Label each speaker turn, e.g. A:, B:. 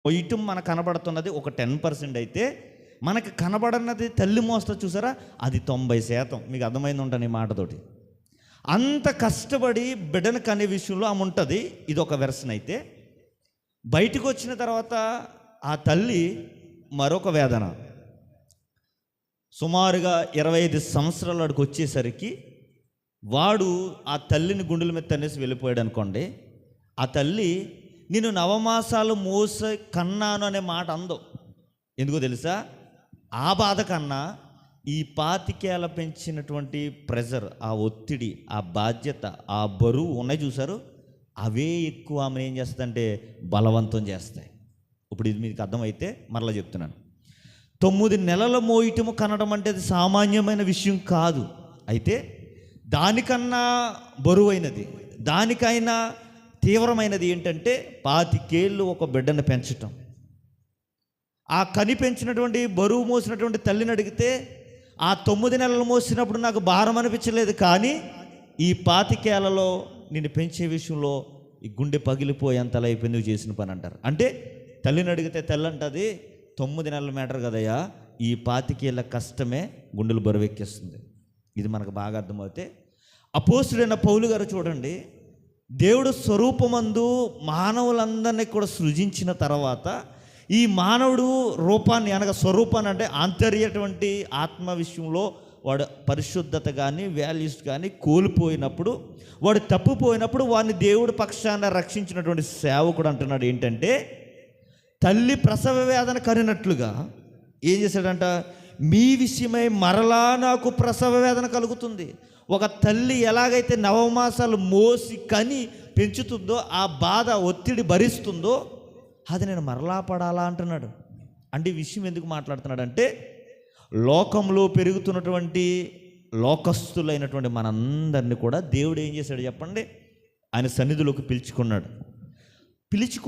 A: ఇటు మనకు కనబడుతున్నది ఒక 10% అయితే, మనకు కనబడన్నది తల్లి మోస్తా చూసారా, అది 90%. మీకు అర్థమైంది ఉంటాను ఈ మాటతోటి. అంత కష్టపడి బిడ్డను కనే విషయంలో ఆమె ఉంటుంది. ఇది ఒక వెర్షన్ అయితే, బయటకు వచ్చిన తర్వాత ఆ తల్లి మరొక వేదన. సుమారుగా 25 సంవత్సరాల వాడికి వచ్చేసరికి వాడు ఆ తల్లిని గుండెల మీద తన్నేసి వెళ్ళిపోయాడు అనుకోండి. ఆ తల్లి నేను నవమాసాలు మోస కన్నాను అనే మాట అందో. ఎందుకో తెలుసా? ఆ బాధ కన్నా ఈ 25 పెంచినటువంటి ప్రెజర్, ఆ ఒత్తిడి, ఆ బాధ్యత, ఆ బరువు ఉన్నాయి చూసారు, అవే ఎక్కువ ఆమెను ఏం చేస్తుందంటే బలవంతం చేస్తాయి. ఇప్పుడు ఇది మీకు అర్థమైతే మరలా చెప్తున్నాను. 9 నెలల మోయటము కనడం అంటే అది సామాన్యమైన విషయం కాదు. అయితే దానికన్నా బరువైనది, దానికైనా తీవ్రమైనది ఏంటంటే 25 ఏళ్ళు ఒక బిడ్డను పెంచటం. ఆ కని పెంచినటువంటి బరువు మోసినటువంటి తల్లిని అడిగితే, ఆ 9 నెలలు మోసినప్పుడు నాకు భారం అనిపించలేదు, కానీ ఈ 25 ఏళ్లలో నిన్ను పెంచే విషయంలో ఈ గుండె పగిలిపోయేంతలా అయిపోయింది నువ్వు చేసిన పని అంటారు. అంటే తల్లిని అడిగితే తల్లి అంటది, 9 నెలల మ్యాటర్ కదయ్యా, ఈ 25 ఏళ్ళ కష్టమే గుండెలు బరువెక్కిస్తుంది. ఇది మనకు బాగా అర్థమవుతే, అపోస్తుడైన పౌలు గారు చూడండి, దేవుడు స్వరూపమందు మానవులందరినీ కూడా సృజించిన తర్వాత ఈ మానవుడు రూపాన్ని అనగా స్వరూపాన్ని అంటే ఆంతర్యటువంటి ఆత్మ విషయంలో వాడు పరిశుద్ధత కానీ వాల్యూస్ కానీ కోల్పోయినప్పుడు, వాడు తప్పిపోయినప్పుడు వాడిని దేవుడి పక్షాన రక్షించినటువంటి సేవకుడు అంటున్నాడు ఏంటంటే, తల్లి ప్రసవ వేదన కనినట్లుగా ఏం చేశాడంట, మీ విషయమై మరలా నాకు ప్రసవ వేదన కలుగుతుంది. ఒక తల్లి ఎలాగైతే నవమాసాలు మోసి కని పెంచుతుందో, ఆ బాధ ఒత్తిడి భరిస్తుందో, అది నేను మరలా పడాలా అంటున్నాడు. అంటే ఈ విషయం ఎందుకు మాట్లాడుతున్నాడంటే, లోకంలో పెరుగుతున్నటువంటి లోకస్తులైనటువంటి మనందరినీ కూడా దేవుడు ఏం చేశాడు చెప్పండి, ఆయన సన్నిధిలోకి పిలుచుకున్నాడు.